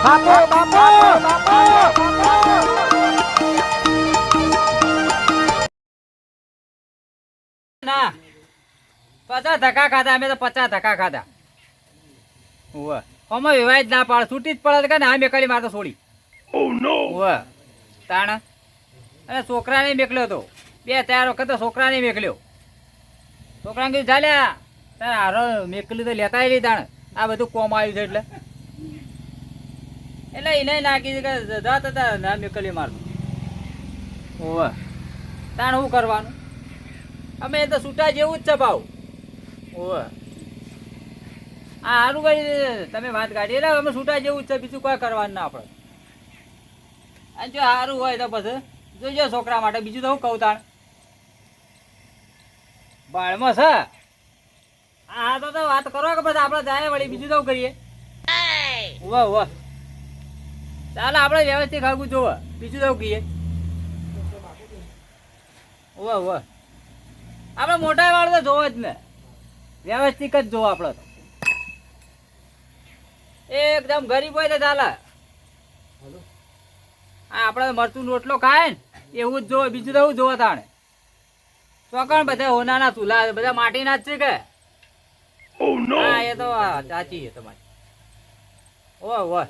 બાપુ બાપુ બાપુ ના 50 ધક્કા ખાધા અમે તો 50 ધક્કા ખાધા ઓવે ઓમાં વિવાહ જ ના પાડ છૂટી જ પડે કે ના મેકલી માર તો છોડી ઓ નો ઓવે તાણ અને છોકરાને મેકલ્યો તો 2-4 વખત તો છોકરાને મેકલ્યો છોકરાને કીધું ચાલ્યા તારે હારો મેકલી તો લેતા આવી તાણ આ બધું કોમ આવ્યું છે એટલે એને નાખી કે જાત હતા ના મેકલી મારતો ઓવે તાણ શું કરવાનું અમે તો છૂટા જેવું જ છે ભાવ ઓવે હા સારું કરી તમે વાત કાઢી એટલે અમે છૂટા જેવું જ છે બીજું કોઈ કરવાનું ના આપણે અને જો સારું હોય તો પછી જોઈજો છોકરા માટે બીજું તો હું કહું તાણ બાળમાં છે હા તો વાત કરો કે પછી આપણે જાય વળી બીજું તો કરીએ વાહ વાહ ચાલો આપણે વ્યવસ્થિત ખાવું જોવે બીજું તો કહીએ વાહ વાહ આપણે મોટા વાળો તો જોવો જ ને વ્યવસ્થિત જ જોવો આપણે તો એકદમ ગરીબ હોય તો ચાલે હા આપણે મરચું રોટલો ખાય ને એવું જ જોવે બીજું તો એવું જોવે તાણે ચોકણ બધા હોનાના ચૂલા બધા માટીના જ છે કે હા એ તો સાચી છે તમારી ઓહ ઓહ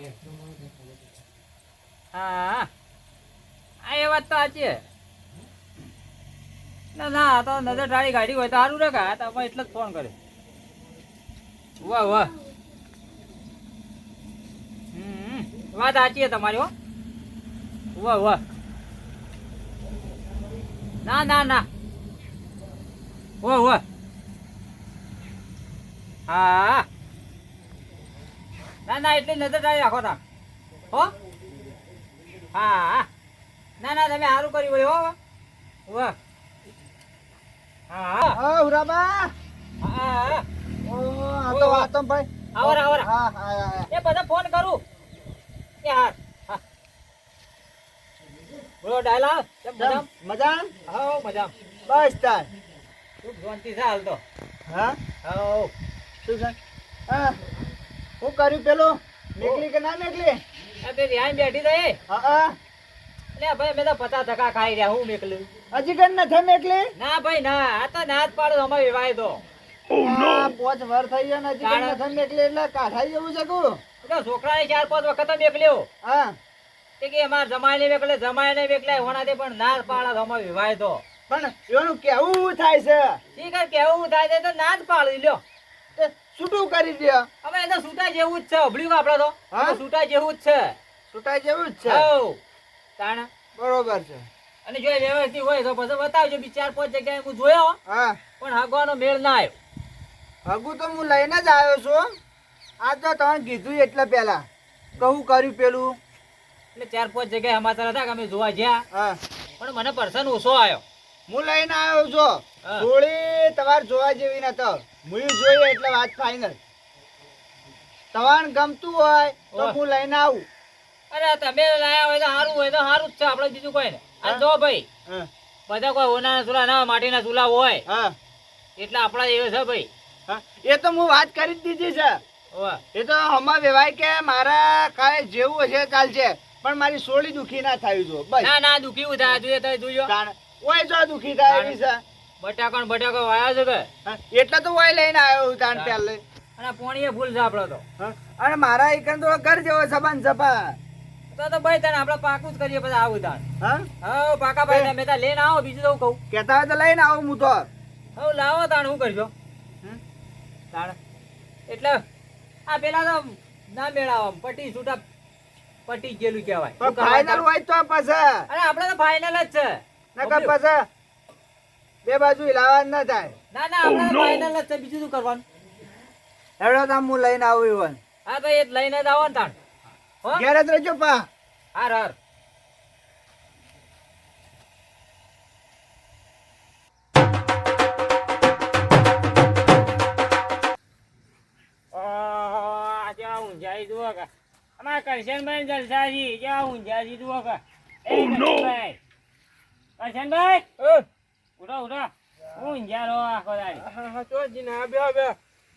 હા હા એ વાત તો સાચી છે ના ના તો નજર ટાળી ગાડી હોય તો સારું રે કા તો આપણે એટલે જ ફોન કરે વાહ વાહ વાત સાચી છે તમારી હો વાહ વાહ ના ના ના વાહ વાહ હા ના ના એટલી નજર ટાળી રાખો તા હો હા ના ના તમે સારું કર્યું વળી હો વાહ હા હા ઉરાબા હા ઓ આ તો વાતમ ભાઈ આવરા આવરા હા હા એ બધા ફોન કરું એ હા હા બોલો ડાયલા કેમ મજામ મજા હા મજામ બસ તાર ખૂબ શાંતિ છે હાલ તો હા હા શું છે હા હું કર્યું પેલું નીકળી કે ના નીકળી આ તે ત્યાં બેઠી થઈ હા એટલે ભાઈ મેં તો 50 ધક્કા ખાઈ રહ્યા હું મેકલું હજી કઈ નથી નીકળી ના ભાઈ ના આ તો ના જ પાડો અમારે વિવાહ તો પોચ વર થઈ ગયા ને હજી કઈ નથી નીકળી એટલે કાઢાઈ જેવું છે કું એટલે છોકરાને 4-5 વખત મેકલ્યો હા તે કે અમાર જમાઈને મેકલે જમાઈને મેકલે હોણાથી પણ ના જ પાડો અમારે વિવાહ તો પણ એનું કેવું થાય છે ઠીક છે કેવું થાય છે તો ના જ પાડી લ્યો તે છૂટું કરી દે અમે તો છૂટા જેવું જ છે અભળ્યું આપડે તો હા? છૂટા જેવું જ છે છૂટાઈ જેવું જ છે હઉ તાણ બરોબર છે અને જો વ્યવસ્થિત હોય તો પછી બતાવજો બી 4-5 જગ્યાએ હું જોયો હા પણ હગવાનો મેળ ના આવ્યો હગું તો હું લઈને જ આવ્યો છું આ તો તમે કીધું એટલે પેલા કહું કર્યું પેલું એટલે 4-5 જગ્યાએ સમાચાર હતા કે અમે જોવા ગયા હા પણ મને પર્સન ઓછો આવ્યો હું લઈને આવ્યો છું હા. થોડી તમારે જોવા જેવી નતો હું જોઈએ એટલે વાત ફાઈનલ તમારે ગમતું હોય તો ઓહ. હું લઈને આવું અરે તમે લાયા હોય તો સારું જ છે આપણે બીજું કોઈ ને આ હા? જો ભાઈ હા બધા કોઈ હોનાના ચૂલા ના હોય, માટીના ચૂલા હોય હા એટલે આપણા એવો છે ભાઈ હા એ તો હું વાત કરી જ દીધી છે ઓહ. એ તો હમણાં વેવાય કે મારા કાંઈ જેવું હશે ચાલશે પણ મારી સોળી દુખી ના થવી જો બસ ના ના દુખી એવું થાય જોઈએ તો જોયો તાણ ઓય જો દુખી થાય એવી છે બટાકો વાયા છે કે હા, એટલે તો ઓય લઈને આવ્યો તાણ તાણ. પહેલે અને પોણીએ ભૂલ છે આપડે તો હા અને મારા એકન તો ઘર જેવો સબાન સપા તો ભાઈ તને આપણે પાકું જ કરીએ પછી આવું તાણ હા હા પાકા ભાઈ તમે તાર લઈને આવો બીજું તો કહું કેતા હોય તો લઈને આવું હું તો હવે લાવો તાણ શું કરજો હમ? તાણ એટલે આ પેલા તો ના મેળાવો પટી છૂટા પટી ગયેલું કહેવાય પણ શું કરવાનું ફાઈનલ તાણ? હોય તો પછી અરે આપણે તો ફાઇનલ જ છે નકર પછી બે બાજુ હિલાવા ના થાય ના ના આપણે તો ફાઇનલ જ છે બીજું શું કરવાનું હેડો તામ હું લઈને આવું ઈવન હા તો એ જ લઈને જ આવો ને તાણ હો ઘેર જ રહેજો પા હાર હાર ઊંઝાઈ જુઓ કે અમારા કરશનભાઈ જલસાજી જ્યાં ઊંઝાજી જુઓ કે કરશનભાઈ કરશનભાઈ ઉઠો ઉઠો ઊંઝા રહો આખો દાડી હા તો જી ના બે બે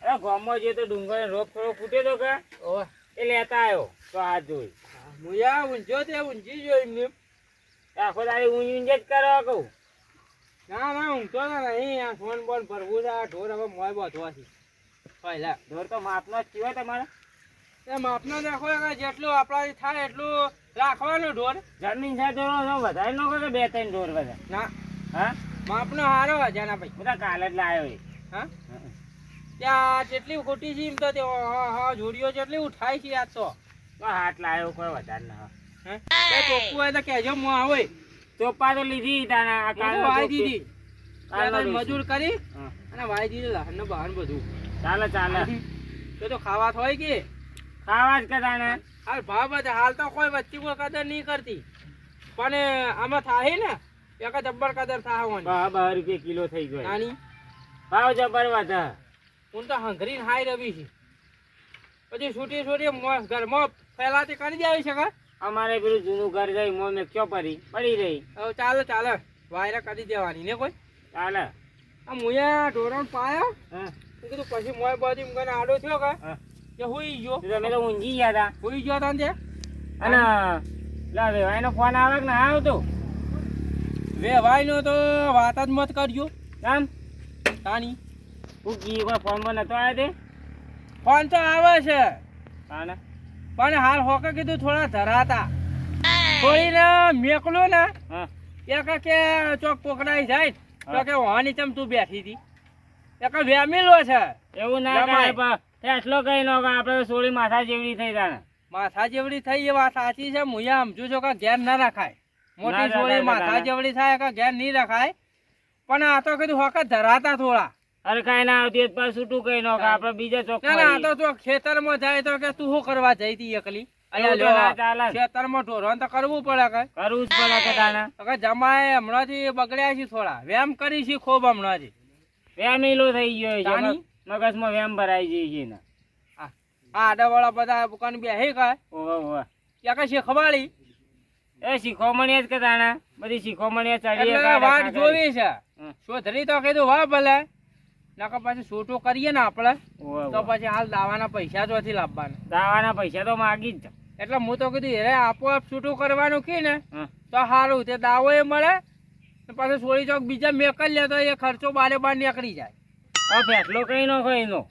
અરે ગામમાં જે તો ડુંગર રોપ થોડો ફૂટે તો કે એ લેતા આવ્યો તો હાથ જોઈ મુયા ઊંઝો તે ઊંઝી જો એમને આખો દાડી ઊંઝ જ કરો કહું ના ના ઊંઘતો તો નહીં આ ફોન બોન ભરવું છે આ ઢોર હવે મોય બાંધવાથી પહેલા ઢોર તો માપનો જ થયો તમારે એ માપનો રાખો કે જેટલું આપણાથી થાય એટલું રાખવાનું ઢોર જમીન છે ઢોરો તો વધારે નો કે બે ત્રણ ઢોર બધા ના હા માપનો હારો હજાના ભાઈ બધા કાલે જ લાવ્યો એ હા ત્યાં જેટલી ખોટી છે એમ તો તે જોડીઓ જેટલી ઉઠાય છે આજ તો હાથ લાવ્યો કોઈ વધારે ના હે ચોખ્ખું હોય તો કહેજો હું આવે ચોપ્પા તો લીધી તાના વાઈ દીધી કાલનો ત્યાં દિવસ. મજૂર કરી હા. અને વાઈ દીધું લહણ ને બહાર બધું ચાલે ચાલે તો ખાવા હોય કે ખાવા જ કદાને હાલ ભાવ બધા હાલ તો કોઈ વચ્ચે કોઈ કદર નહીં કરતી પણ આમાં થાય ને એક જબ્બર કદર થાય ₹12 કિલો થઈ ગયો નાની ભાવ જબર વધે હું તો હંગરીને હાઈ રવી છે પછી છૂટી છૂટી ઘરમાં ફેલાતી કરી દેવી છે કે અમારે પેલું જૂનું ઘર જઈ મો મેં ક્યાં પડી રહી હવે ચાલે ચાલે વાયરા કરી દેવાની ને કોઈ ચાલે આ મુયા ઢોરણ પાયા હા મેં કીધું પછી મોય બધી મને આડો થયો કે હા. કે હુઈ ગયો તો તમે તો ઊંઘી ગયા હતા હુઈ ગયો તા ને અને લા વેવાઈનો ફોન આવે કે ના આવતો વેવાઈનો તો વાત જ મત કરજો કેમ તાની હું કી કોઈ ફોન માં નતો આવ્યો તે ફોન તો આવે છે તાને પણ હાલ હોકે કીધું થોડા ધરાતા થોડીને મેકલો ને હા એક કે ચોક પકડાઈ જાય તો કે વાહની ચમ તું બેઠી હતી એક વેમેલો છે એવું ના જમાય. થાય પણ એટલો કઈ નો કે આપણે સોળી માથા જેવડી થઈ તાને માથા જેવડી થઈ એ વાત સાચી છે મુયા સમજુ છો કે ઘેર ના રખાય મોટી ના છોડી રખાય, માથા ના. જેવડી થાય કે ઘેર નહીં રખાય પણ આ તો કીધું હોકે ધરાતા થોડા અરે કઈ ના આવતી પણ છૂટું કઈ નો કે આપણે બીજા ચોક ના ના આ તો જો ખેતરમાં જાય તો કે તું શું કરવા જઈ હતી એકલી અલ્યા એવું તો ના લ્યો ચાલે. ખેતરમાં ઢોરણ તો કરવું પડે કે કરવું જ પડે કે તાને તો કે જમાએ હમણાંથી બગડ્યા છે થોડા વેમ કરી છે ખૂબ હમણાંથી વેમીલો થઈ ગયો છે તાની? મગજમાં વેમ ભરાઈ જાય છે ને આ આડાવાળા બધા દુકાન બેહી ગયા ઓહો ઓહો ત્યાં કઈ શીખવાડી એ શીખોમણી જ કે તાને બધી શીખોમણી ચડીએ એટલે વાત જોવી છે હમ. શોધરી તો કીધું વાહ ભલે નકર પછી છૂટું કરીએ ને આપણે તો પછી હાલ દાવાના પૈસા જોથી લાવવાના દાવાના પૈસા તો માગી જ એટલે હું તો કીધું અરે આપોઆપ છૂટું કરવાનું કી ને હમ. તો સારું તે દાવો એ મળે ને પાછું સોળી ચોક બીજા મેકલ લે તો એ ખર્ચો બારે બાર નીકળી જાય આ ફેસલો કઈ નો કઈ નો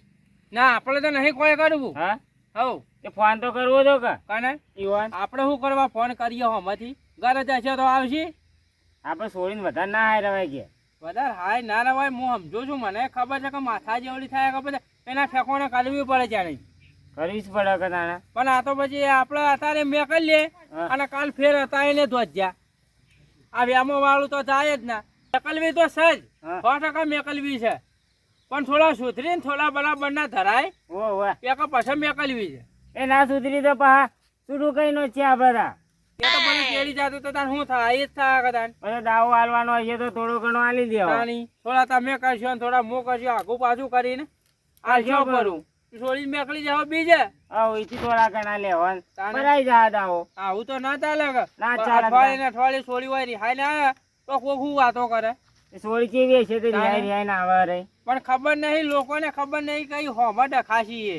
ના આપણે તો નહીં કોઈ કરવું હા હવ એ ફોન તો કરવો તો કે કાને ઈવાન આપણે શું કરવા ફોન કરીએ હોમાંથી ઘરે જશે તો આવશે આપણે છોડીને વધારે ના હાય રવાય કે વધારે હાય ના રવાય હું સમજુ છું મને ખબર છે કે માથા જેવડી થાય ખબર છે એના ઠેકોને કાઢવી પડે ત્યારે કરવી જ પડે કે તાને પણ આ તો પછી આપણે અત્યારે મેકલ લે હા. અને કાલ ફેર હતા એને ધ્વજ્યા આ વ્યામો વાળું તો જાય જ ના મેકલવી તો સજ હા. 100% મેકલવી છે પણ થોડા સુધરીને થોડા બરાબર ના ધરાય ઓહો એક પછી મેકલવી છે એ ના સુધરી તો પા છૂટું કઈ નો છે આપડે એ તો પછી કેરી જાતું તો તાર શું થાય એ જ થાય કદાચ પછી દાવો હાલવાનો હશે તો થોડું ઘણું હાલી દેવા તાણી થોડા તમે કરશો ને થોડા હું કરશો આગું પાછું કરીને આ શું કરું છોડી મેકલી જાવ બીજે અહીંથી થોડા ઘણા લેવા તાને? ભરાઈ જા દાવો આવું તો ના ચાલે કે ના ચાલે. અઠવાડિયે ને અઠવાડિયે છોડી હોય રિહાઈ ને આયા તો કોકું વાતો કરે એ સોળી કેવી હશે તે તાને? રિહાઈ રિહાઈ ના આવે રે પણ ખબર નહીં લોકોને ખબર નહીં કઈ હોમાં ડખાશી એ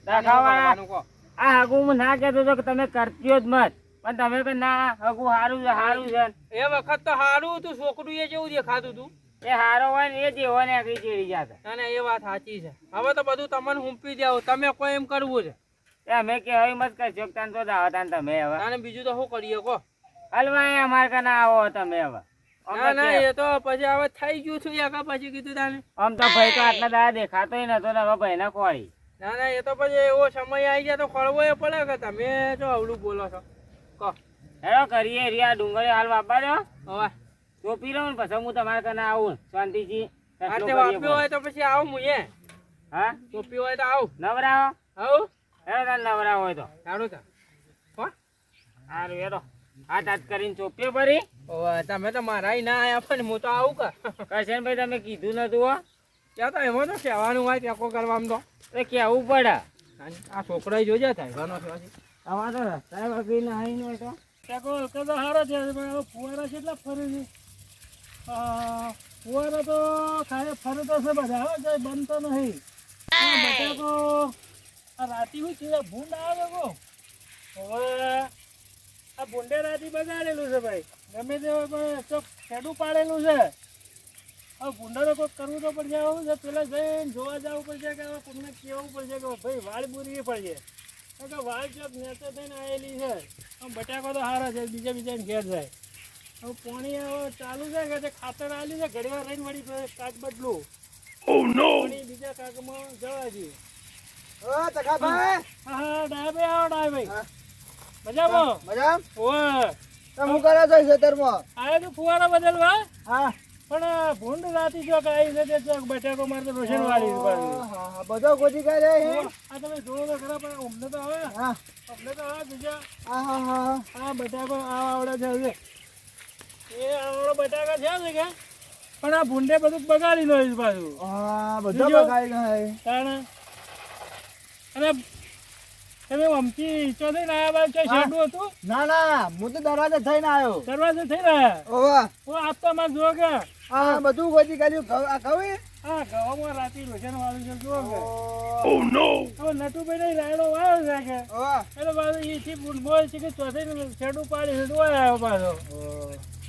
ડખાવાના. આ હગું હું ના કહેતો તો કે તમે કરતીઓ જ મત પણ તમે કે ના હગું સારું છે સારું છે એ વખત તો હારું તું છોકરું એ જેવું દેખાતું તું એ હારો હોય ને એ જ એવો ને આગળ ચીડી જતા ના ના એ વાત સાચી છે હવે તો બધું તમને હુંપી દેવું તમે કોઈ એમ કરવું છે એ અમે કે હવે મત કરશો તાન તો દાવો તાન તમે હવે અને બીજું તો શું કરીએ કો હલવા અમારે કે ના આવો તમે હવે ના ના એ તો પછી હવે થઈ ગયું છું યાર પછી કીધું તાને આમ તો ભાઈ તો આટલા દાડા દેખાતો નતો ને હવે ભાઈ ના ખોળી ના ના એ તો પછી એવો સમય આવી જાય તો ખળવો એ પડે કે તમે જો અવળું બોલો છો કહો હેરો કરીએ રિયા ડુંગળી હાલ વાપા દો હવે ચોપી લઉં ને પછી હું તમારે કને આવું શાંતિથી આ ફેસલો તે કરીએ વાપ્યો હોય તો પછી આવું મુએ હા ટોપી હોય તો આવું નવરાવો આવું હેરો તાર નવરાવો હોય તો સારું તો હો સારું હેરો હાથ હાથ કરીને ચોપીઓ ભરી ઓવે તમે તો મારા ના આયા પણ હું તો આવું કે કરશન ભાઈ તમે કીધું નતું હો ત્યાં તો એમાં તો કહેવાનું હોય ટેકો કરવામાં તો તો કેવું પડે આ છોકરા જોજે થાય ઘણો છે પછી આમાં તો રસ્તા વગી ના આવી હોય તો ટેકો તો સારો છે પણ હવે ફુવારા કેટલા ફરે છે ફુવારા તો ખાલી ફરે તો છે બધા હવે કઈ બંધ તો નહીં બટાકો આ રાતી હું છે ભૂંડ આવે કો હવે આ ભૂંડે રાતી બગાડેલું છે ભાઈ ગમે તે હોય પણ ચોક ખેડું પાડેલું છે હવે ભૂંડરો કોઈ કરવું તો પડશે આવું છે પેલા જઈને જોવા જવું પડશે કે હવે કોઈને કહેવું પડશે કે ભાઈ વાળ બુરવી પડશે કારણ કે વાળ ચોક નેચો થઈને આવેલી છે આમ બટાકો તો સારા છે બીજાને ઘેર જાય હવે પાણી હવે ચાલુ છે કે તે ખાતર આવેલી છે ઘડી વાર રહીને વળી કાક બદલું પાણી બીજા કાકમાં જવા દઈએ ઓ તખાભાઈ હા હા ડાબે આવો ડાબે મજામાં મજામ ઓય તો હું કરો છો ખેતરમાં આયો તો ફુવારા બદલવા હા પણ ભૂંડ રાતી ચોક આવી છે તે ચોક બટાકો મારતો રોશન વાળી હા બધો ગોજી કરે આ તમે જોવો તો ખરા પણ અમને તો હવે હા અમને તો હવે બીજા હા આ બટાકો આવડે છે હવે એ આવડો બટાકા છે કે પણ આ ભૂંડે બધું બગાડી લો પાછું હા બધો બીજો? બગાડી ગયો કારણ અને તમે અમથી ચો થઈને આવ્યા બાદ કઈ શેડું હતું ના હું તો દરવાજે થઈને આવ્યો દરવાજે થઈ રહ્યા ઓવા ઓ આજ તો અમારે જો કે આ બધું ગોજી કર્યું આ કહું હા ગવામાં રાતી રોશન વાળું છે જો કે હવે નટુભાઈ નહીં રાયડો વાળો છે કે ઓવા એટલે પાછું એ થી બોલ છે કે ચોથી શેડું પાડી શેડું આવ્યો પાછો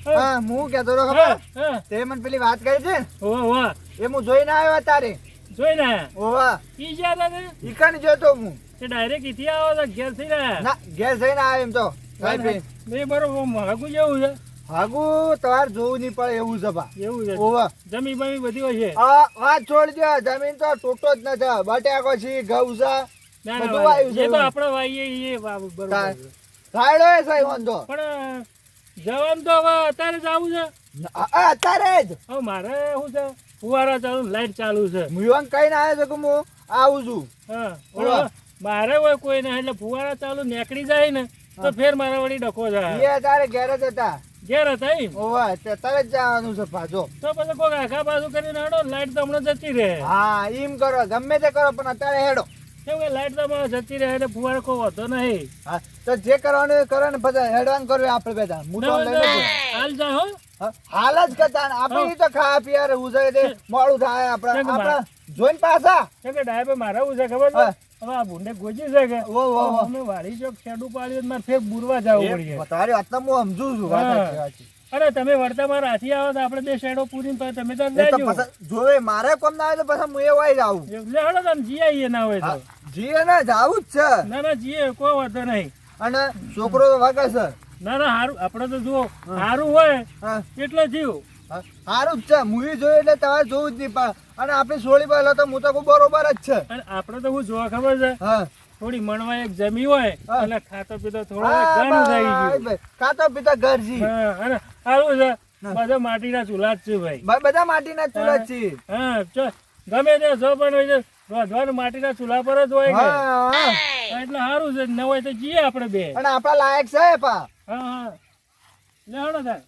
હા હું કહેતો હતો ખબર હા તે મને પેલી વાત કરી છે ને વાહ એ હું જોઈને આવ્યો તારે જોઈને આયા ઓવા ઈ જ્યાં હતા ને ઈકાની જોતો હું તે ડાયરેક્ટ ઇથી આવો તો ઘેર થઈ રહ્યા ના ઘેર જઈને આવ્યો એમ તો સાહેબ નહીં બરોબર માગું જેવું છે હાગુ તમારે જોવું નહીં પડે એવું છે બા એવું છે ઓવા જમી બમી બધી હોય છે આ વાત છોડી દો જમીન તો ટોટો જ નથી બટાકો છે ઘઉં છે ના બધું ના આવ્યું છે એ તો એમાં. આપણે વાઈએ એ બરોબર તાર. છે. રાયડો એ સહી વાંધો પણ જવાનું તો હવે અત્યારે જ આવું છે અત્યારે જ હવે મારે શું છે ફુવારા ચાલુ લાઈટ ચાલુ છે મુયવાન કઈ ના આવ્યો છે કે હું આવું છું હા ઓવા. પણ મારે હોય કોઈ નહીં એટલે ફુવારા ચાલુ નીકળી જાય ને તો ફેર મારા વળી ડખો જાય એ તારે ઘેર જ હતા ઘેર હતા એમ ઓવા તે તારે જ જવાનું છે પાછો તો પછી કોઈ આખા બાજુ કરીને હડો લાઈટ તો હમણાં જતી રહે હા એમ કરો ગમે તે કરો પણ અત્યારે હેડો કેમ કે લાઈટ તો હમણાં જતી રહે એટલે ફુવારા કોઈ વાંધો નહીં હા તો જે કરવાનું એ કરો ને પછી હેડવાનું કરવું આપણે બધા હું તો લઈ લઉં છું. હાલ જા હો હા, હાલ જ કરતા ને આપણે ઈ તો ખાવા પીવા રહેવું છે તે મોડું થાય આપણે કેમ કે આપણે જોઈને પાછા કેમ કે ડાયબે મારા હું છે ખબર છે હા. હવે આ ભૂંડે ગોજી છે કે ઓ, ઓ, ઓ. અમે વાડી ચોક શેડું પાડ્યું એટલે મારે ફેર બુરવા જવું પડશે તારી વાતમાં હું સમજુ છું વાત હા. સાચી, સાચી. અરે તમે વળતા મારા હાથી આવો તો આપણે બે શેડો પૂરીને પછી તમે તો એ તો લેજો પછી જોવે મારે કોમ ના આવે તો પછી હું એ વાઈ જાઉં એટલે હળો તમે જી આવીએ ના હોય તો જીએ ને જાવું જ છે ના ના જીએ કોઈ વાંધો નહીં અને છોકરો તો વાગે છે ના ના હારું આપણે તો જુઓ સારું હોય હા, એટલે જીવ હા, સારું જ છે મૂવી જોયું એટલે તમારે જોવું જ નહીં પણ અને આપણી સોળી પહેલો તો હું તો કહું બરોબર જ છે અને આપણે તો હું જોવા ખબર છે હા થોડી મણવા એક જમી હોય હા. એટલે ખાતો પીતો થોડો હા, ઘણું થઈ ભાઈ, ગયું ભાઈ. કાતો પિતા ઘરજી હા અને સારું છે બધા માટીના ચૂલા જ છે ભાઈ બધા માટીના ચૂલા જ છે હા ચો ગમે તે જો પણ હોય છે રોધવાનું માટીના ચૂલા પર જ હોય કે હા, હા. એટલે સારું છે ન હોય તો જઈએ આપણે બે અને આપણા લાયક છે પા હા હા લે હળો થાય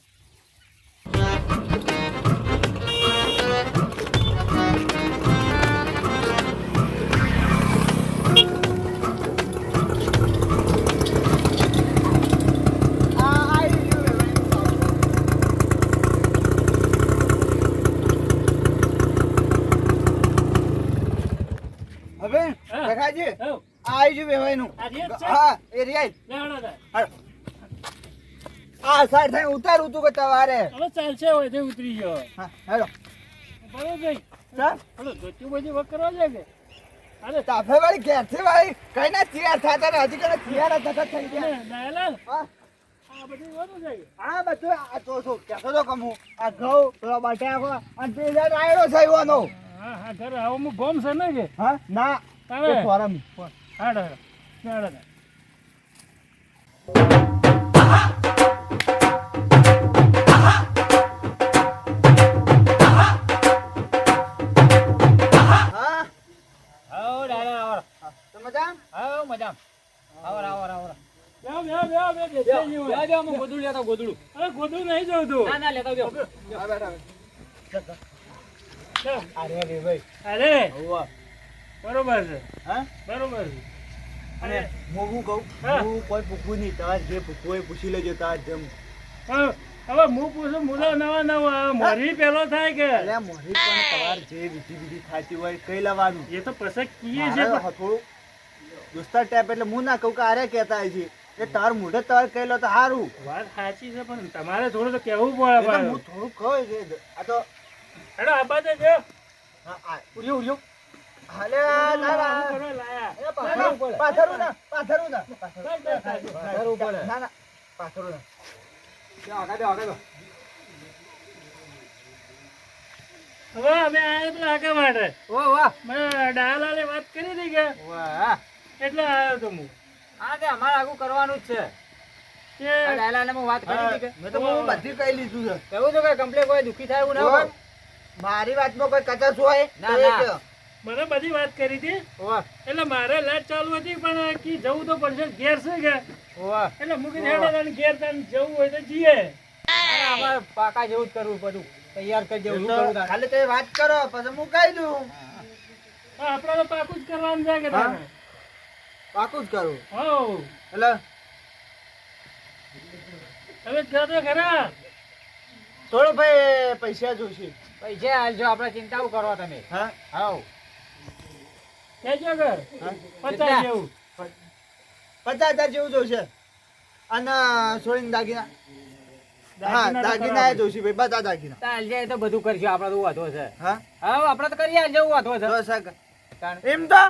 હવે હા. દેખાજી હઉ, આ આવી ગયું વેવાઈનું. આ રીત છે? હા એ રિયાઈ લે હળો થાય આ સાઈડ થઈને ઉતારું તું કે તમારે હવે ચાલશે હોય તે ઉતરી ગયો હા હેલો બરોબર ભાઈ ચાલ હળો ધોતી બધી વક કરવા છે કે હાલે તાફે વાળી ઘેરથી વાળી કઈ ના તૈયાર થતા ને હજી કઈ તૈયાર જ થતા થઈ ગયા દયાલાલ હા આ બધી વધુ છે આ બધું આ તો શું કહેતો તો કમું આ ઘઉં પેલો બટાકો અને પેલા રાયડો છે એવાનો હા હા ઘરે આવો હું ગોમ છે ને કે હા ના તારે એ ફોરમ હાડો હાડો હા આવો દાદા આવો તો મજા આવો મજા આવો આવો આવો બેહો બેહો બેહો બે બેસી જેવું હોય. બેહો ગોદડું લેતા ગોદડું અરે ગોદું નહીં જોતું ના ના લેતા બેહો ચાલ. અરે રે ભાઈ અરે હોવા બરોબર છે હા બરોબર છે અને હું શું કહું હા. હું કોઈ પૂછવું નહીં તાર જે પૂછવું હોય પૂછી લેજો તાર જેમ હવે હવે હું પૂછું મુદા નવા નવા મોરી પેલો થાય કે અલ્યા મોરી પણ તમાર જે વિધિ વિધિ થાતી હોય કઈ લેવાનું એ તો પસક કીએ છે મારે થોડું દોસ્તાર ટાઈપ એટલે હું ના કહું કે આરે કહેતા હોય છે એ તાર મોઢે તાર કહેલો તો સારું. વાત સાચી છે પણ તમારે થોડું તો કહેવું પડે એટલે પાછું. હું થોડું કહું છે આ તો હેડો આ બાજુ જો. ઉડ્યો ઉડ્યો હાલે ના શું ના કરવા લાયા? પાથરું પડે. પાથરું ના પાથરું ના ચાલ, ચાલ, ચાલ. પાથરવું પડે. ના ના પાથરું ના હવે અમે આયા પેલા આગા માટે ઓ વાહ મને ડાયાલાલે વાત કરી હતી કે વાહ એટલે આવ્યો તો હું આ તે અમારે આગું કરવાનું જ છે કે આ ડાયલાને હું વાત કરી હતી કે મેં તો બહુ બધી કહી લીધું છે એવું તો કઈ કમ્પ્લેટ કોઈ દુખી થાય એવું ના હોય મારી વાતમાં કોઈ કચાશ હોય ના, તો એ ના. કહો. મને બધી વાત કરી હતી વાહ એટલે મારે લાઈટ ચાલુ હતી પણ કી જવું તો પડશે ઘેર છે કે વાહ એટલે મૂકી હેડો તને ઘેર તને જવું હોય તો જઈએ. અમારે પાકા જેવું જ કરવું બધું તૈયાર કરી દેવું શું કરું તારે? ખાલી તમે વાત કરો પછી હું કહી દઉં હા, આપણે તો પાકું જ કરવાનું છે કે હા. તારે. પાકું જ કરું હોવ. એટલે હવે કહો તો ખરા. થોડો ભાઈ પૈસા જોશે પૈસા હાલજો આપણે ચિંતા શું કરો તમે હા હાઉ કહેજો કે હા? 50 જેવું. 50,000 જેવું જોશે અને સોળીને દાગીના હા દાગીના તો દાગીના એ કરાવજો. જોશે ભાઈ બધા દાગીના તાલ જાય તો બધું કરશું આપણે તો વાંધો છે હા હા આપણે તો કરીએ જવું વાંધો છે તો સાક તાણ. એમ તો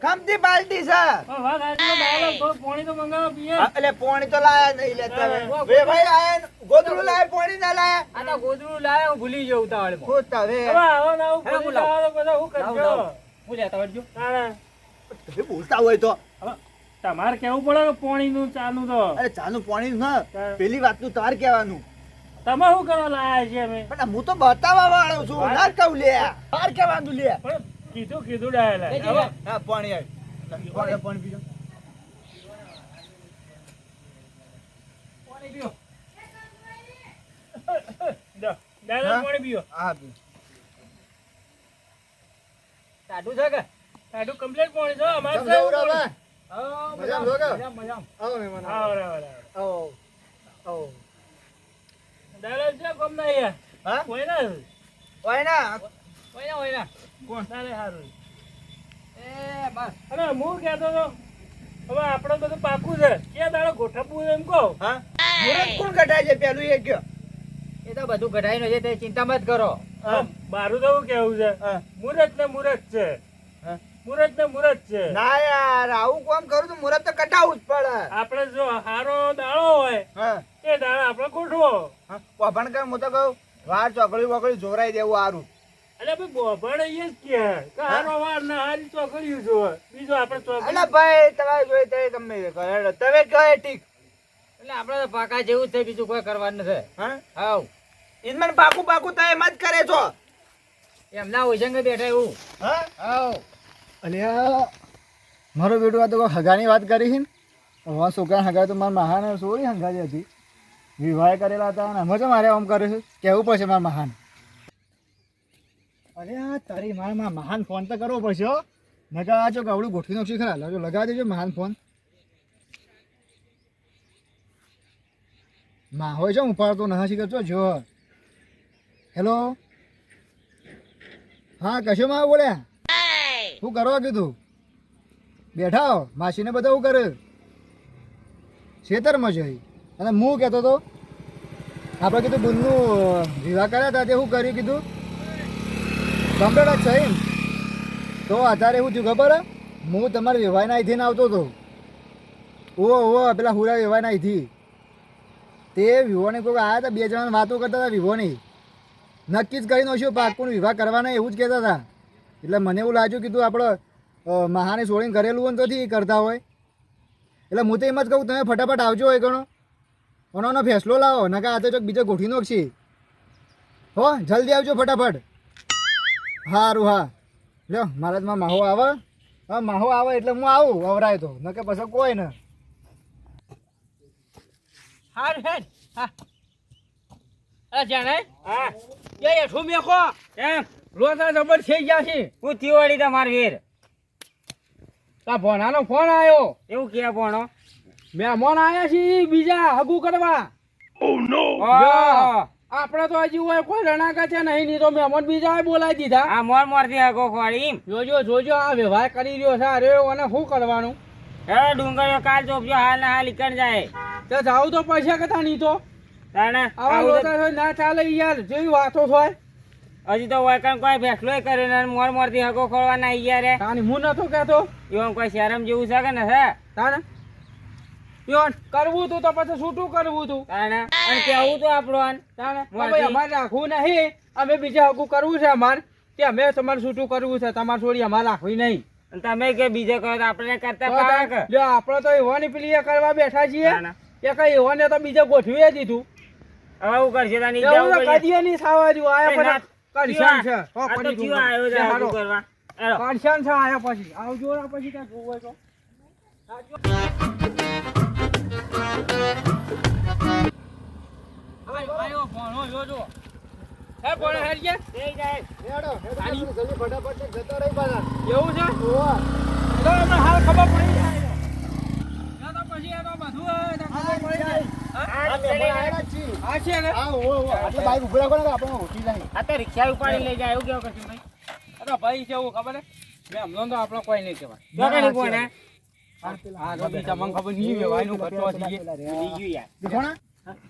ખમતી બાલટી છે પણ વાત સાચી છે, ડાયલોગ થોડું પાણી તો મંગાવો પીએ. હા, એટલે પોણી તો લાયા નહીં લેતા હા. વે ભાઈ આયા ને ગોદડું લાયા પોણી ના લાયા આ તો ગોદડું લાવે હું ભૂલી જવું તાવળમાં ખોટ હવે હવે આવો ને આવું હેડો, કરી બોલાવો. જાઓ તો બધા શું લાવ, કરજો? લાવ. હું લેતા વળજો તાણે. તમે બોલતા હોય તો હવે તમારે કેવું પડે કે પાણીનું ચાનું તો અરે ચાનું પાણી ન હા. પેલી વાતનું તાર કહેવાનું તમે શું કરવા લાયા છે અમે? પણ હું તો બતાવવા વાળો છું વાત. ના કહું લે તાર કહેવાનું લે પણ કીધું ડાયલા. લેજે હવે લે. હા પાણી આવ પાણી પીજો પાણી પીઓ. લો, ડાયલા હા? પાણી પીઓ. હા પી ટાઢું છે કે આટલું complete પાણી છે, અમારે કેમ તો એવું જવરા પાણી. ભાઈ? હા, મજામાં મજામાં, છો કે? મજામાં, મજામાં. આવો મહેમાન આવો, આવો, આવો. આવો આવો ડાયલા છે કોમ ના અહીંયા? હા કોઈ ના? હોય ના હોય ને, હોય ને. કોણ? તારે હારું. એ બસ અને હું કહેતો હતો, હવે આપણે બધું પાકું છે, ક્યાં દાડો ગોઠવવું છે એમ કહો. હા મુરત કોણ કઢાય છે પેલું એ કયો એ તો બધું કઢાઈનું છે તે ચિંતા મત કરો હા મારું તો એવું કેવું છે, હા મુરત ને મુરત છે, હા. મુરત ને મુરત છે. ના યાર આવું કામ કરું તો મુરત તો કઢાવવું જ પડે આપણે જો હારો દાડો હોય હા એ દાડો આપણે ગોઠવો. હા વાભણ કર હું તો કહું વાર ચોકડી વકડી જોરાઈ દેવું સારું એટલે ભાઈ બોભણ એ જ કે હારો વાર ના હારી ચોકડ્યું જો બીજો આપણે ચોકડી. અલા ભાઈ તમારે જોઈ તે ગમે તે કરો. હેડો. તમે કહો એ ઠીક એટલે આપણે તો પાકા જેવું જ છે બીજું કોઈ કરવાનું નથી હા હાઉ ઈનમન પાકું પાકું તો એમ જ કરે છો એમના ઓછંગે બેઠા એવું હા હાઉ અલ્યા મારો બેટો આ તો કોઈ હગાની વાત કરી છે ને હવે છોકરા હગા તો મારા મહાન સોરી હંગાજી હતી વિવાહ કરેલા હતા અને અમે તો મારે આમ કરે છે કહેવું પડશે મારા મહાન અરે આ તારી મારા મહાન ફોન તો કરવો પડશે હો નકા આ જો ગવડું ગોઠવી નાખશું ખરા લાજો લગાવી દેજો મહાન ફોન માં હોય છે ઉપાડતો ના શીખર છો જો હેલો હા કશો માં બોલ્યા શું કરવા કીધું બેઠા હો માસીને બધા શું કરે ખેતરમાં જઈ અને હું કહેતો હતો આપણે કીધું બુનનું વિવાહ કર્યા હતા તે શું કર્યું કીધું કમ્પ્લેટ જ છે એમ તો અત્યારે એવું થયું ખબર હું તમારા વિવાહના અહીંથી આવતો હતો ઓ પેલા હુરા વિવાહના અહીંથી તે વિવોને કોઈ આવ્યા હતા બે જણાને વાતો કરતા હતા વિવોની નક્કી જ કરી નાખ્યું પાકું વિવાહ કરવાના એવું જ કહેતા હતા એટલે મને એવું લાગ્યું કીધું આપણે મહાને છોડીને કરેલું હોય ને તોથી કરતા હોય એટલે હું તો એમ જ કહું તમે ફટાફટ આવજો હોય ઘણો એનો ફેસલો લાવો નકા આ તો ચોક બીજો ગોઠવી નાખશી હો જલ્દી આવજો ફટાફટ સારું હા લ્યો મહારાજમાં માહો આવે હા માહો આવે એટલે હું આવું વવરાય તો નકે પછી કોઈ ને હાર હેડ હા અરે જાણે હા એ એઠું મેખો એમ રોતા જબર થઈ ગયા છે હું થીવાડી તમાર વીર તા ભોનાનો ફોન આવ્યો એવું કે ભણો મહેમાન આયા છે ઈ બીજા હગું કરવા ઓહ, આપણે તો હજી હોય કોઈ રણાકા છે નહીં તો મહેમાન બીજા બોલાવી દીધા આ મોર થી હગો ખોડી એમ જોજો આ વ્યવહાર કરી રહ્યો છે અરે અને શું કરવાનું હે ડુંગળીઓ કાલ ચોપજો હાલ ના હાલ નીકળ જાય તો જાવ તો પૈસા કતા નહીં તો તાણે આવા લોટા હોય ના ચાલે યાર જેવી વાતો થાય હજી તો વૈકણ કોઈ ફેસલો કર્યો ને મોર થી હગો ખોલવાના યાર રે તાની હું નતો કહેતો એવું કોઈ શરમ જેવું છે કે ને હે તાને યોન કરવું તું તો પછી છૂટું કરવું તું તાણે અને કેવું તો આપણો તાને મોરથી. ભાઈ અમારે રાખવું નહીં અમે બીજા હગું કરવું છે અમારે કે અમે તમારે છૂટું કરવું છે તમારે છોડી અમારે રાખવી નહીં અને તમે કે બીજે કરો તો આપણે કરતા પાક લ્યો આપણે તો એવાની પેલી એ કરવા બેઠા છીએ તાણે. એ કઈ એવાને તો બીજે ગોઠવી દીધું હવે હું કરશે તાની એવું જવું તો પડશે. કદીએ નહીં સાવા જેવું આયા એ ના- પછી કરશન છે આ તો ચિયો આવ્યો છે હગું કરવા એલો. કરશન છે આયા પછી આવજો ને પછી ત્યાં જોવું હોય તો આયો ભણો જોજો હે ભણે હેરીએ થઈ જાય. હેડો હેડો જલ્દી ફટાફટ ને જતા રહી પાછા એવું છે ઓવા તો અમને હાલ ખબર પડી જાય તો પછી એ તો બધું હવે તો ખબર પડી જાય આ ચડી જાય. આ છે ને હા ઓવા એટલે બાઈક ઉભા રાખો ને આપણે ઉઠી જાય આ તો રિક્ષા ઉપાડી લઈ જાય એવું કેવું કરશું ભાઈ અરે ભાઈ છે એવું ખબર હે મેં હમણાં તો આપણો કોઈ નહીં કહેવાય જો કે નહીં કોને હા તો બીજા મને ખબર નહીં વ્યવહારનું ખર્ચો છે બીજું યાર દેખોણા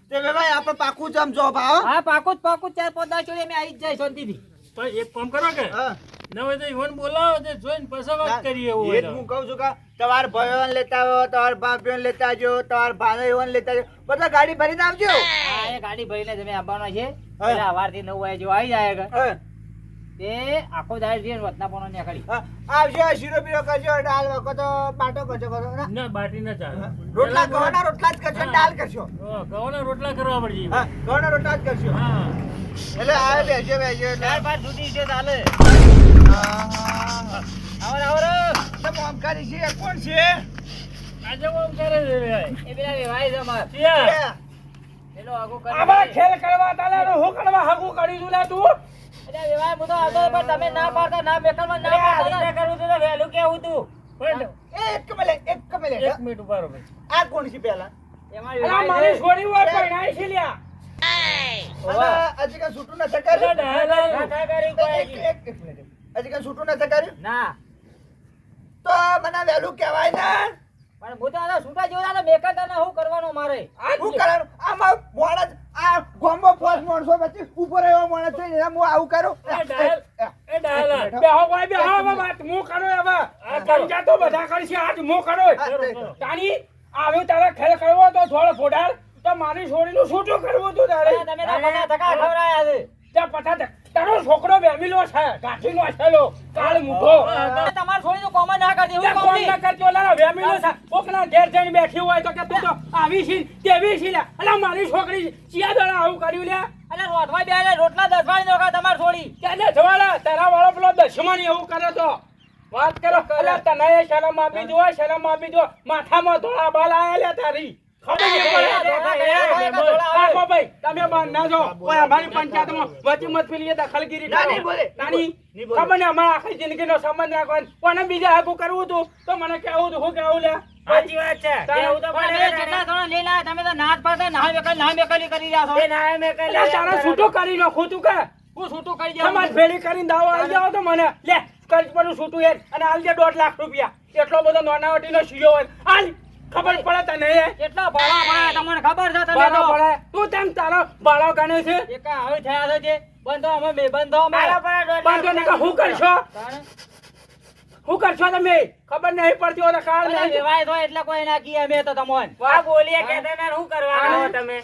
તે ભાઈ આપણે પાકું જમજો ભાવ હા પાકું જ 4-5 ચોરી અમે આવી જ જાય શાંતિથી પણ એક કામ કરો કે હા ન હોય તો ઈવન બોલાવો તે જોઈને પછી વાત કરીએ એવું એ હોય જ તો. હું કહું છું કે તમારા ભાઈઓને લેતા આવો તમારા ભાભીઓને લેતા આવજો તમારા ભાઈઓને લેતા આવજો બધા ગાડી ભરીને આવજો હા એ ગાડી ભરીને તમે આવવાનો છે હા. એટલે સવારથી 9 વાગે જેવો આવી જાય કે હા, તે આખો દાડ જઈને વતના પોનો નીકળી હા, આવજો શીરો બીરો કરજો દાળ વખત પાટો કરજો કરો ને. ના બાટી ના ચાલે રોટલા ઘઉંના રોટલા જ કરજો ને દાળ કરશો ઘઉંના રોટલા કરવા પડશે હા ઘઉંના રોટલા જ કરશો હા એટલે આવે બેસજો એટલે ચાર પાંચ સુધી છે ચાલે હા. તમે આમ કરી છે કોણ છે આજે કોમ કરે છે ભાઈ એ પેલા વેવાય છે અમાર ત્યાં પેલો આગો આમાં કરી ખેલ કરવા તાલે હું કરવા હગું કરી દઉં લે તું એટલે વેવાય હું તો આવતો પણ તમે ના પાડતા ના મેકલમાં ના પાડતા કરું તો વહેલું કેવું તું પણ એક મિનિટ એક મિનિટ ઉભા રહો ભાઈ આ કોણ છે પેલા એમાં અલા વેવાય મારી છે. છોડી હોય પરણાઈ છે લ્યા અને હજી કાંઈ છૂટું નથી કર્યું ના કરી કોઈ એક હજી. મિનિટ હજી કાંઈ છૂટું નથી કર્યું ના તો મને વહેલું કહેવાય ને પણ હું તો આ છૂટા જેવો મેકલતા ના શું કરવાનું મારે હું કરવાનું આમાં માણસ આ ગોમો ફોસ માણસો વચ્ચે ઉપર એવો માણસ છે ને હું આવું કરું એ ડાયલા બેહો ભાઈ બેહો હવે વાત હું કરો હવે આ પંજા તો બધા કરશે આજ હું કરો તાણી આવ્યું તારે ખેલ કરવો તો થોડો ફોડાડ તો મારી છોડીનું છૂટું કરવું તું તારે તમે તો બધા ધક્કા ખવડાયા છે ત્યાં પછા તારો છોકરો બેમીલો છે ગાંઠીનો છેલો કાળ મૂકો તમારે છોડીનું કોમન ના કરતી હું ત્યાં કોણ કોમની ના કરજો લાલા વેમીલો છે કોકના ઘેર જઈને બેઠી હોય તો કે તું તો આવી છી તેવી છી લે અલા મારી છોકરી ચિયા દડા આવું કર્યું લે અલે રોટવા બેને રોટલા દસવાળી નોખા તમાર છોડી તેને જવાલા તારા વાળો પેલો દશમની એવું કરે તો વાત કરો અલા તને શરમ આપી દો માથામાં ધોળા બાલ આયા લે તારી ખબર નહીં પડે રાખો ભાઈ તમે બાર ના જો કોઈ અમારી પંચાયતમાં વચ્ચે મત પેલી દખલગીરી ના, નહીં બોલે. નાની નહીં બોલે. ખબર ને અમારા આખી જિંદગીનો સંબંધ રાખવાનો કોને બીજા હાકું કરવું હતું તો મને કેવું હતું હું કેવું લે સાચી વાત છે તારે એવું તો પણ તમે જેટલા થોડા લઈને આયા તમે તો નાચ પાડતા ના મેકલી કરી રહ્યા છો ના મેકલી એટલે તારા છૂટું કરી નાખું તું કે હું છૂટું કરી તમાર દઉં ભેળી કરીને દાવો આવી જાવ તો મને લે કર્જ પર છૂટું યાર અને આલજે 2.5 લાખ રૂપિયા એટલો બધો નાનાવટીનો શીયો હોય આલ ખબર પડે તને એ કેટલા ભાડા પડે તમને ખબર છે તમે બાળો તો પડે તું તેમ તારો બાળો ગણે છે એકા હવે થયા છે જે બંધો અમે બે બંધો અમે બાંધો ને કે હું કરશો હું કરશો તમે ખબર નહીં પડતી હોય તો કાળ અરે નહીં વેવાય તો એટલે કોઈ ના કી અમે તો તમોન વાહ બોલીએ કહેતા ને શું કરવાનું તમે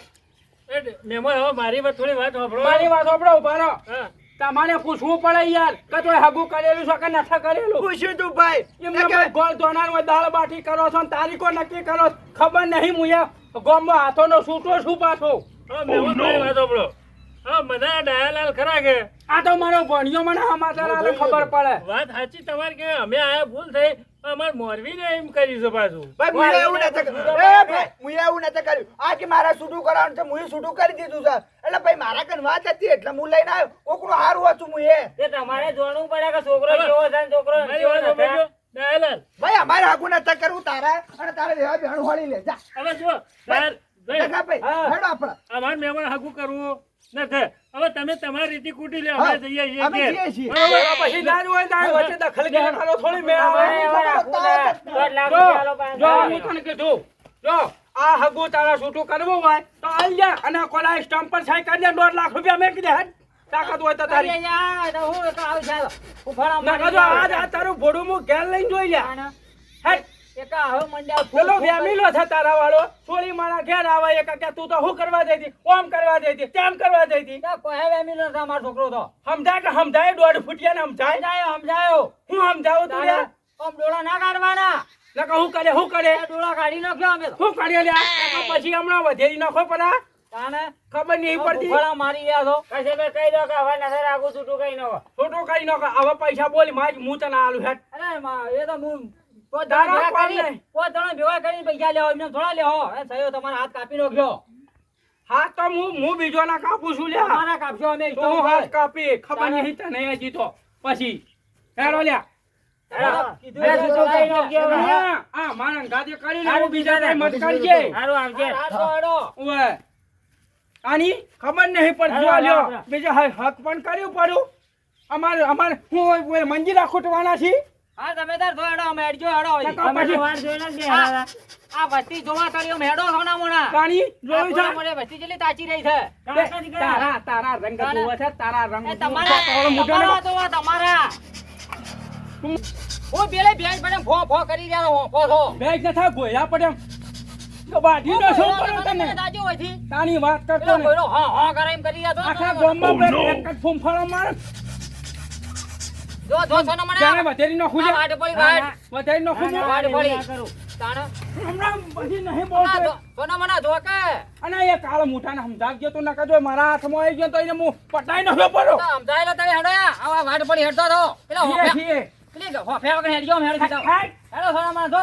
એ મહેમાન હવે મારી વાત થોડી વાત સાંભળો મારી વાત સાંભળો ઉભા રહો હા તમારે પૂછવું પડે યાર કે તોય હગું કરેલું છે કે નથી કરેલું પૂછ્યું તું ભાઈ એમને ભાઈ ગોળ ધોનાર હોય દાળ બાટી કરો છો ને તારીખો નક્કી કરો છો. ખબર નહીં મુયા ગોમમાં હાથોનો છૂટો શું પાછો હવે મહેમાન મારી વાત સાંભળો હા મને ડાયાલાલ ખરા કે આ તો મારો ભણિયો મને સમાચાર આલે ખબર પડે વાત સાચી તમારી કે અમે આયા ભૂલ થઈ અમાર મોરવીને એમ કરી છે પાછું ભાઈ મુએ એવું નથી કર્યું એ ભાઈ મુએ એવું નથી કર્યું આ કે મારા છૂટું કરાવવાનું છે મુએ છૂટું કરી દીધું છે એટલે ભાઈ મારા કન વાત હતી એટલે હું લઈને આવ્યો કોકનું હારું હતું મુએ તે તમારે જોણવું પડે કે છોકરો કેવો છે ને છોકરો મારી વાત સાંભળજો ડાયાલાલ ભાઈ અમારે હાકું નથી કરવું તારા અને તારે લેવા બેહણ હોળી લે જા હવે જો તાર ભાઈ જગા ભાઈ હા. હેડો આપણે અમાર મહેમાન હાકું કરવું નથી. હવે તમે તમારી રીતે કૂટી લો, અમે જઈએ છીએ અમે ઘેર. જઈએ છીએ. બરોબર? પછી ના જ હોય તો આ વચ્ચે દખલ કર્યા કરો થોડી મેળ આવે. જો હું તને કીધું જો આ હગું તારા છૂટું કરવું હોય તો આલ જા અને કોના સ્ટમ્પ પર સહી કરી દે 1.5 લાખ રૂપિયા મેં કીધે હેડ તાકાત હોય તો તારી ના જો આજ આ તારું ભોડું હું ઘેર લઈને જોઈ લ્યા હેડ પેલો વેમીલો છે તારા વાળો સોળી મારા ઘેર આવે એક કે તું તો શું કરવા દેતી ઓમ કરવા દેતી તેમ કરવા દેતી છોકરો તો સમજાય કે સમજાય 1.5 ફૂટિયા ને સમજાય સમજાયો હું સમજાવું તું લ્યા આમ ડોળા ના કાઢવાના નકા હું કરે ડોળા કાઢી નાખ્યો અમે તો શું કરીએ લ્યા નકા પછી હમણાં વધેરી નાખો પડા તાને ખબર નહીં પડતી ભૂખડા મારી રહ્યા છો છોટો કઈ નાખો હવે પૈસા બોલી માજ હું તને આલું હેડ અરે એ તો હું પોત તારા જણા ભેગા કોમ કરી નહીં. પોત જણા ભેગા કરીને પૈસા લેવો એમને થોડા લેવો એ થયો તમારા હાથ કાપી નાખ્યો હા તો હું બીજો ના કાપું છું લ્યા તમારા કાપશો અમે તો હું હાથ કાપી ખબર નહીં તને હજી તો પછી હેડો લ્યા કીધું એટલે ચલાવી નાખ્યો. આ મારા ગાજે કરી લે બીજા મત કરજે રાતો હેડો. ઓવે આની ખબર નહીં પડતી જો લ્યો બીજા હક પણ કર્યું પડ્યું અમારે હું હોય મંજીરા ખૂટવાના છે હા તમે તાર તો હેડો અમે હેડજો હેડો પછી આ વસ્તી જોવા કર્યો અમે હેડો સોના મોના કાણી જોયું છે મને વસ્તી જેટલી તાચી રહી છે તારા રંગ જોવે છે તારા રંગ એ તમારા તો તમારા હું પેલે ભેંસ બને ફો ફો કરી રહ્યા ફો ફો બેગ ન થાય ગોયા પડે એમ. તો બાઢીનો શું કરો તમે તાજો હોયથી તાની વાત કરતો પેલો ને બોલો હા હા કરે એમ કરી રહ્યા તો આખા ગામમાં પેલો એક જ ફૂંફાળો મારે જો સોના મને જાણે વધેરી નાખું છે વાટ પડી વાટ વધેરી નાખું છે વાટ પડી તાણ હમણાં પછી નહીં આ બોલતો જો- સોના મને જો કે અને એ કાળ મોટાને સમજાવજો તો નકા જો મારા હાથમાં આવી ગયો તો એને હું પટાઈ નાખ્યો પડો તો સમજાયેલો તમે હેડો આ વાટ પડી હેડતો તો પેલા છીએ, છીએ. પેલી હોફે વગર હેડજો હેડો સીધા હેડો સોના મને જો